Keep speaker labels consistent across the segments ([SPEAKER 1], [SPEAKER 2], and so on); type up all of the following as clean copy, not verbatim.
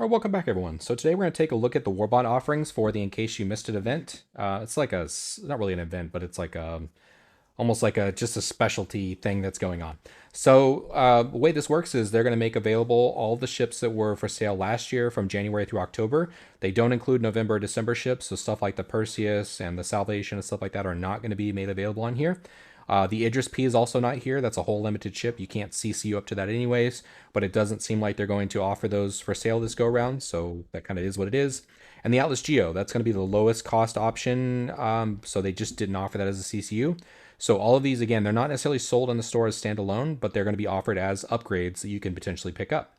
[SPEAKER 1] All right, welcome back, everyone. So today we're going to take a look at the Warbond offerings for the In Case You Missed It event. It's like not really an event, but it's like almost like just a specialty thing that's going on. So the way this works is they're going to make available all the ships that were for sale last year from January through October. They don't include November or December ships, so stuff like the Perseus and the Salvation and stuff like that are not going to be made available on here. The Idris P is also not here. That's a whole limited ship. You can't CCU up to that anyways, but it doesn't seem like they're going to offer those for sale this go around, so that kind of is what it is. And the Atlas Geo, that's going to be the lowest cost option, so they just didn't offer that as a CCU. So all of these, again, they're not necessarily sold in the store as standalone, but they're going to be offered as upgrades that you can potentially pick up.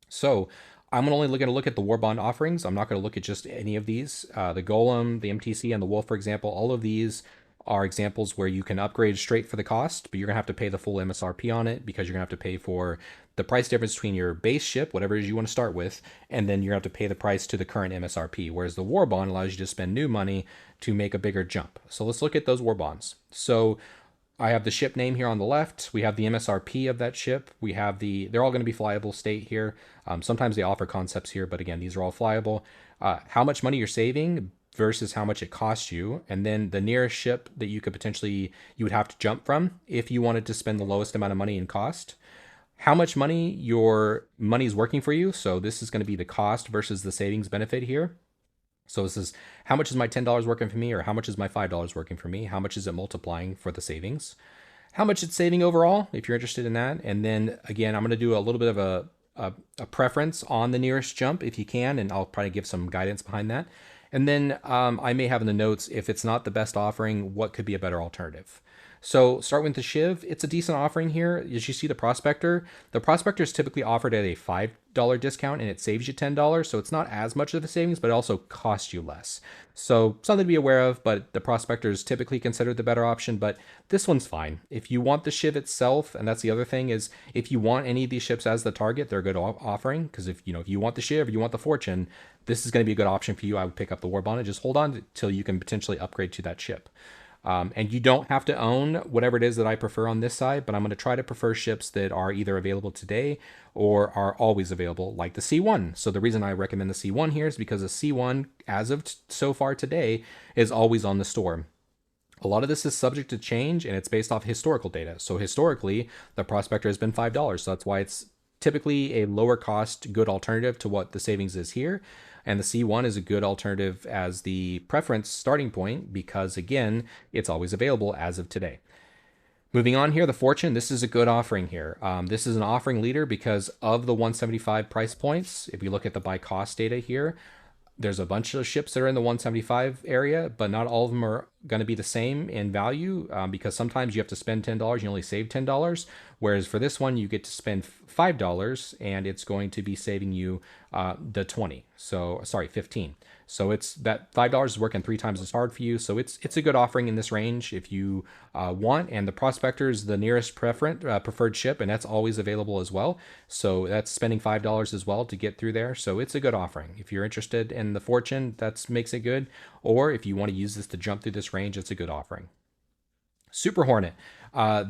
[SPEAKER 1] So I'm only going to look at the Warbond offerings. I'm not going to look at just any of these. The Golem, the MTC, and the Wolf, for example, all of these are examples where you can upgrade straight for the cost, but you're going to have to pay the full MSRP on it because you're going to have to pay for the price difference between your base ship, whatever it is you want to start with, and then you're going to have to pay the price to the current MSRP, whereas the Warbond allows you to spend new money to make a bigger jump. So let's look at those Warbonds. So I have the ship name here on the left. We have the MSRP of that ship. We have they're all going to be flyable state here. Sometimes they offer concepts here, but again, these are all flyable. How much money you're saving versus how much it costs you, and then the nearest ship that you would have to jump from if you wanted to spend the lowest amount of money in cost. How much money your money is working for you. So this is going to be the cost versus the savings benefit here. So this is how much is my $10 working for me, or how much is my $5 working for me? How much is it multiplying for the savings? How much it's saving overall, if you're interested in that. And then again, I'm going to do a little bit of a preference on the nearest jump if you can, and I'll probably give some guidance behind that. And then I may have in the notes, if it's not the best offering, what could be a better alternative. So start with the Shiv. It's a decent offering here. As you see the Prospector is typically offered at a $5 discount and it saves you $10. So it's not as much of a savings, but it also costs you less. So something to be aware of, but the Prospector is typically considered the better option, but this one's fine. If you want the Shiv itself, and that's the other thing, is if you want any of these ships as the target, they're a good offering, because if you want the Shiv or you want the Fortune, this is going to be a good option for you. I would pick up the Warbond and just hold on until you can potentially upgrade to that ship. And you don't have to own whatever it is that I prefer on this side, but I'm going to try to prefer ships that are either available today or are always available, like the C1. So the reason I recommend the C1 here is because the C1, as of so far today, is always on the store. A lot of this is subject to change, and it's based off historical data. So historically, the Prospector has been $5. So that's why it's typically a lower cost, good alternative to what the savings is here. And the C1 is a good alternative as the preference starting point because, again, it's always available as of today. Moving on here, the Fortune, this is a good offering here. This is an offering leader because of the 175 price points. If you look at the by cost data here, there's a bunch of ships that are in the 175 area, but not all of them are going to be the same in value because sometimes you have to spend $10, you only save $10. Whereas for this one, you get to spend $5 and it's going to be saving you the 20. So sorry, 15. So it's that $5 is working 3 times as hard for you. So it's a good offering in this range if you want. And the Prospector is the nearest preferred ship, and that's always available as well. So that's spending $5 as well to get through there. So it's a good offering. If you're interested in the Fortune, that makes it good. Or if you want to use this to jump through this range, it's a good offering. Super Hornet.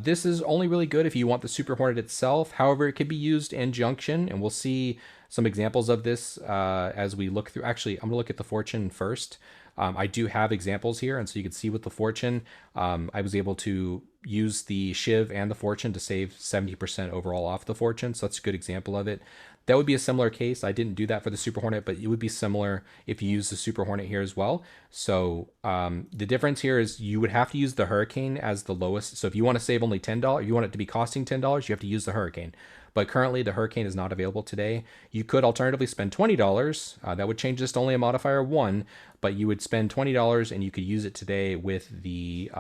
[SPEAKER 1] This is only really good if you want the Super Hornet itself. However, it could be used in junction, and we'll see some examples of this as we look through. Actually, I'm going to look at the Fortune first. I do have examples here, and so you can see with the Fortune, I was able to use the Shiv and the Fortune to save 70% overall off the Fortune, so that's a good example of it. That would be a similar case. I didn't do that for the Super Hornet, but it would be similar if you use the Super Hornet here as well. So the difference here is you would have to use the Hurricane as the lowest. So if you want to save only $10, if you want it to be costing $10, you have to use the Hurricane. But currently the Hurricane is not available today. You could alternatively spend $20. That would change this to only a modifier of 1, but you would spend $20 and you could use it today with the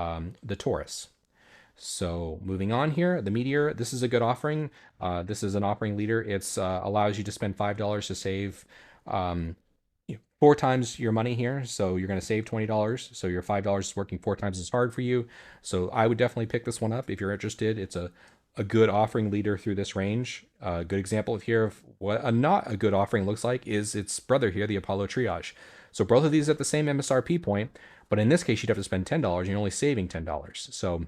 [SPEAKER 1] Taurus. So moving on here, the Meteor, this is a good offering. This is an offering leader. It's allows you to spend $5 to save 4 times your money here. So you're going to save $20. So your $5 is working 4 times as hard for you. So I would definitely pick this one up if you're interested. It's a good offering leader through this range. A good example of here of what not a good offering looks like is its brother here, the Apollo Triage. So both of these at the same MSRP point, but in this case, you'd have to spend $10 and you're only saving $10. So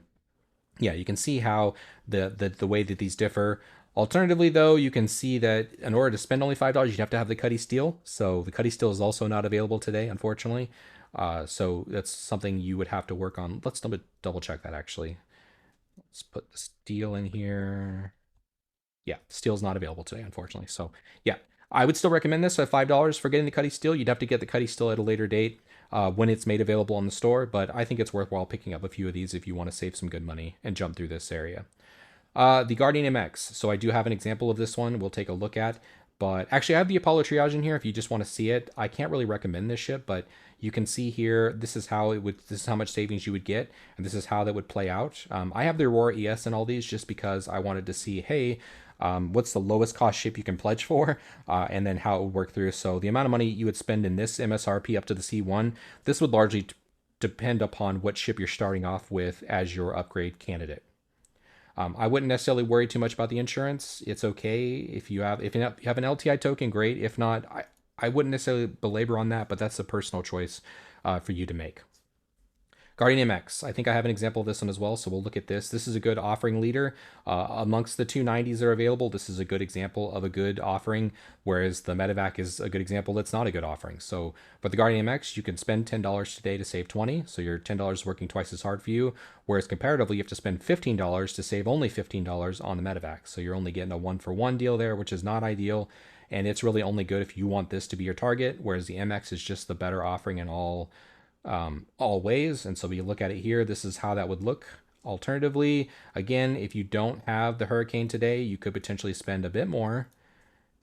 [SPEAKER 1] yeah, you can see how the way that these differ. Alternatively, though, you can see that in order to spend only $5, you'd have to have the Cuddy Steel. So the Cuddy Steel is also not available today, unfortunately. So that's something you would have to work on. Let's double check that actually. Let's put the steel in here. Yeah, steel's not available today, unfortunately. So yeah, I would still recommend this at $5 for getting the Cuddy Steel. You'd have to get the Cuddy Steel at a later date when it's made available in the store, but I think it's worthwhile picking up a few of these if you want to save some good money and jump through this area. The Guardian MX. So I do have an example of this one we'll take a look at. But actually, I have the Apollo Triage in here if you just want to see it. I can't really recommend this ship, but you can see here, this is how it would, this is how much savings you would get, and this is how that would play out. I have the Aurora ES and all these just because I wanted to see, hey, what's the lowest cost ship you can pledge for, and then how it would work through. So the amount of money you would spend in this MSRP up to the C1, this would largely depend upon what ship you're starting off with as your upgrade candidate. I wouldn't necessarily worry too much about the insurance. It's okay if you have an LTI token, great. If not, I wouldn't necessarily belabor on that, but that's a personal choice for you to make. Guardian MX. I think I have an example of this one as well, so we'll look at this. This is a good offering leader. Amongst the 290s that are available, this is a good example of a good offering, whereas the Medevac is a good example that's not a good offering. So for the Guardian MX, you can spend $10 today to save 20, so your $10 is working twice as hard for you, whereas comparatively, you have to spend $15 to save only $15 on the Medevac. So you're only getting a one-for-one deal there, which is not ideal, and it's really only good if you want this to be your target, whereas the MX is just the better offering in all ways. And so we look at it here, this is how that would look. Alternatively, again, if you don't have the Hurricane today, you could potentially spend a bit more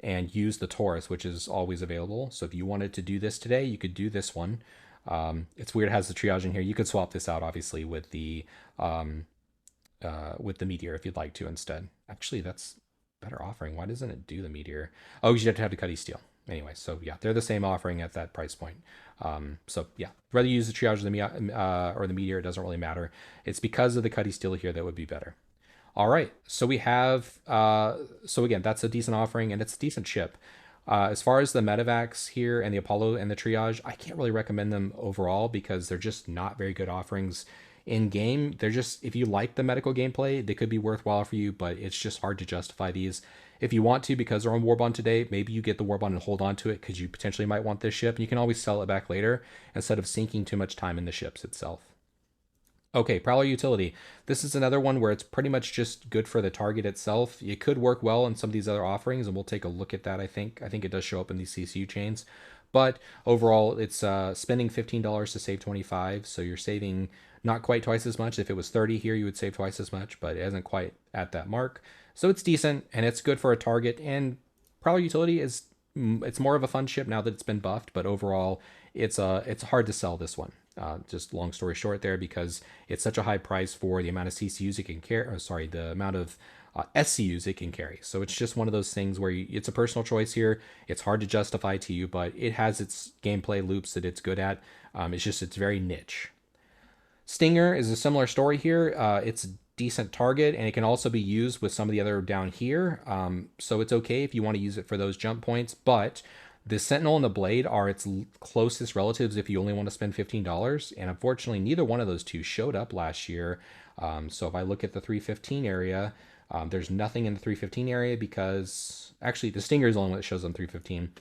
[SPEAKER 1] and use the Taurus, which is always available. So if you wanted to do this today, you could do this one. It's weird it has the triage in here. You could swap this out obviously with the Meteor if you'd like to instead. Actually, that's better offering. Why doesn't it do the Meteor? Oh, you have to have the Cuddy Steel. Anyway, so yeah, they're the same offering at that price point. So yeah, whether you use the Triage or the Meteor, it doesn't really matter. It's because of the Cuddy Steel here that would be better. All right, so we have, so again, that's a decent offering and it's a decent ship. As far as the Medevacs here and the Apollo and the Triage, I can't really recommend them overall because they're just not very good offerings in game. They're just, if you like the medical gameplay, they could be worthwhile for you, but it's just hard to justify these. If you want to, because they're on Warbond today, maybe you get the Warbond and hold on to it because you potentially might want this ship, and you can always sell it back later instead of sinking too much time in the ships itself. Okay, Prowler Utility. This is another one where it's pretty much just good for the target itself. It could work well in some of these other offerings, and we'll take a look at that, I think. I think it does show up in these CCU chains. But overall, it's spending $15 to save 25, so you're saving not quite twice as much. If it was 30 here, you would save twice as much, but it isn't quite at that mark. So it's decent, and it's good for a target, and Prowler Utility is, it's more of a fun ship now that it's been buffed, but overall, it's hard to sell this one. Just long story short there, because it's such a high price for the amount of CCUs it can carry, or sorry, the amount of SCUs it can carry. So it's just one of those things where it's a personal choice here. It's hard to justify to you, but it has its gameplay loops that it's good at. It's very niche. Stinger is a similar story here. It's a decent target, and it can also be used with some of the other down here. So it's okay if you want to use it for those jump points, but the Sentinel and the Blade are its closest relatives if you only want to spend $15, and unfortunately, neither one of those two showed up last year. So if I look at the 315 area, there's nothing in the 315 area because, actually, the Stinger is the only one that shows on 315.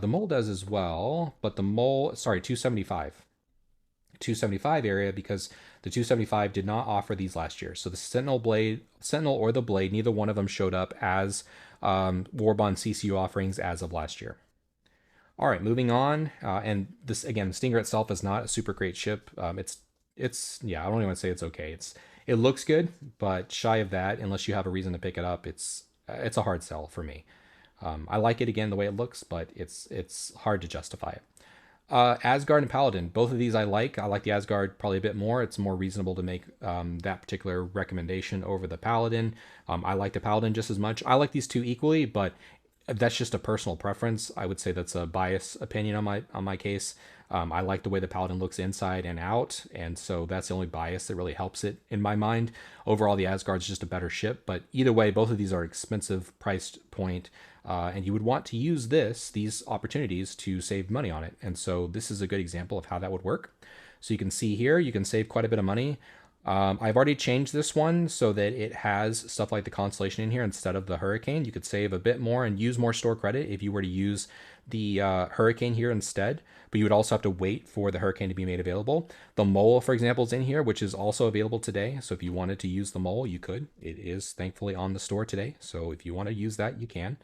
[SPEAKER 1] The Mole does as well, but the Mole, sorry, 275. 275 area because the 275 did not offer these last year. So the Sentinel or the Blade, neither one of them showed up as Warbond CCU offerings as of last year. All right, moving on. And this, again, the Stinger itself is not a super great ship. Yeah, I don't even want to say it's okay. It looks good, but shy of that, unless you have a reason to pick it up, it's a hard sell for me. I like it again the way it looks, but it's hard to justify it. Asgard and Paladin, both of these I like. I like the Asgard probably a bit more. It's more reasonable to make that particular recommendation over the Paladin. I like the Paladin just as much. I like these two equally, but that's just a personal preference. I would say that's a biased opinion on my case. I like the way the Paladin looks inside and out, and so that's the only bias that really helps it in my mind. Overall, the Asgard's just a better ship, but either way, both of these are expensive price point, and you would want to use these opportunities to save money on it. And so this is a good example of how that would work. So you can see here, you can save quite a bit of money. I've already changed this one so that it has stuff like the Constellation in here instead of the Hurricane. You could save a bit more and use more store credit if you were to use the Hurricane here instead, but you would also have to wait for the Hurricane to be made available. The Mole, for example, is in here, which is also available today. So if you wanted to use the Mole, you could. It is thankfully on the store today. So if you want to use that, you can.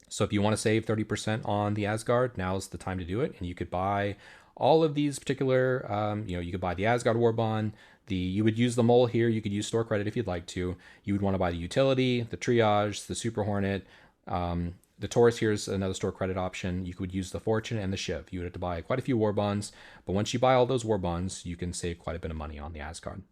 [SPEAKER 1] So if you want to save 30% on the Asgard, now's the time to do it. And you could buy all of these particular, you could buy the Asgard Warbond. You would use the Mole here. You could use store credit if you'd like to. You would want to buy the Utility, the Triage, the Super Hornet. The Taurus here is another store credit option. You could use the Fortune and the Shiv. You would have to buy quite a few war bonds, but once you buy all those war bonds, you can save quite a bit of money on the Asgard.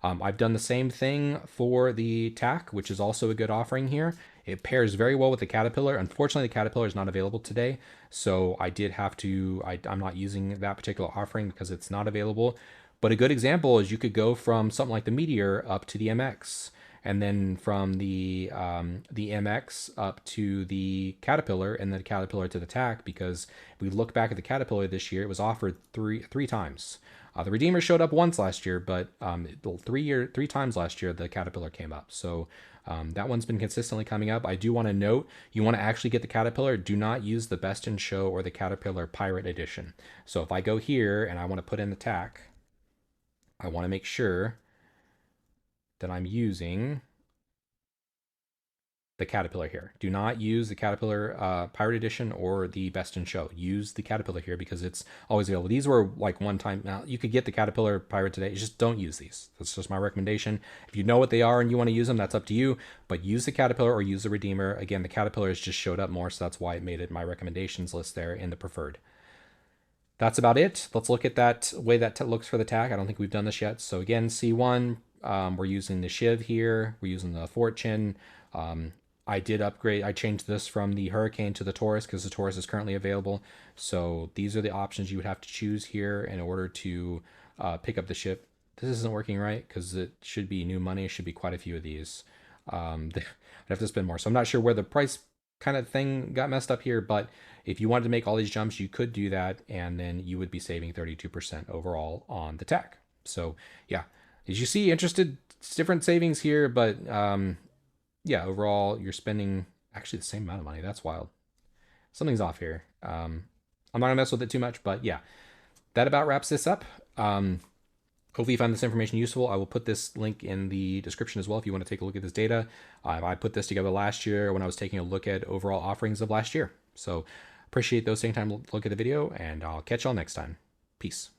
[SPEAKER 1] I've done the same thing for the TAC, which is also a good offering here. It pairs very well with the Caterpillar. Unfortunately, the Caterpillar is not available today, so I did have to, I'm not using that particular offering because it's not available. But a good example is you could go from something like the Meteor up to the MX, and then from the MX up to the Caterpillar, and then the Caterpillar to the TAC, because if we look back at the Caterpillar this year, it was offered three times. The Redeemer showed up once last year, but 3 times last year the Caterpillar came up. So that one's been consistently coming up. I do want to note, you want to actually get the Caterpillar, do not use the Best in Show or the Caterpillar Pirate Edition. So if I go here and I want to put in the TAC, I want to make sure that I'm using the Caterpillar here. Do not use the Caterpillar Pirate Edition or the Best in Show. Use the Caterpillar here because it's always available. These were like one time. Now, you could get the Caterpillar Pirate today. Just don't use these. That's just my recommendation. If you know what they are and you want to use them, that's up to you. But use the Caterpillar or use the Redeemer. Again, the Caterpillar has just showed up more, so that's why it made it my recommendations list there in the preferred. That's about it. Let's look at that way that looks for the TAC. I don't think we've done this yet. So again, C1, we're using the Shiv here. We're using the Fortune. I did upgrade. I changed this from the Hurricane to the Taurus because the Taurus is currently available. So these are the options you would have to choose here in order to pick up the ship. This isn't working right because it should be new money. It should be quite a few of these. I'd have to spend more. So I'm not sure where the price kind of thing got messed up here, but if you wanted to make all these jumps, you could do that, and then you would be saving 32% overall on the TAC. So yeah, as you see, interested different savings here, but yeah, overall you're spending actually the same amount of money. That's wild. Something's off here. I'm not gonna mess with it too much, but yeah, that about wraps this up. Hopefully you found this information useful. I will put this link in the description as well if you want to take a look at this data. I put this together last year when I was taking a look at overall offerings of last year. So appreciate those taking time to look at the video, and I'll catch y'all next time. Peace.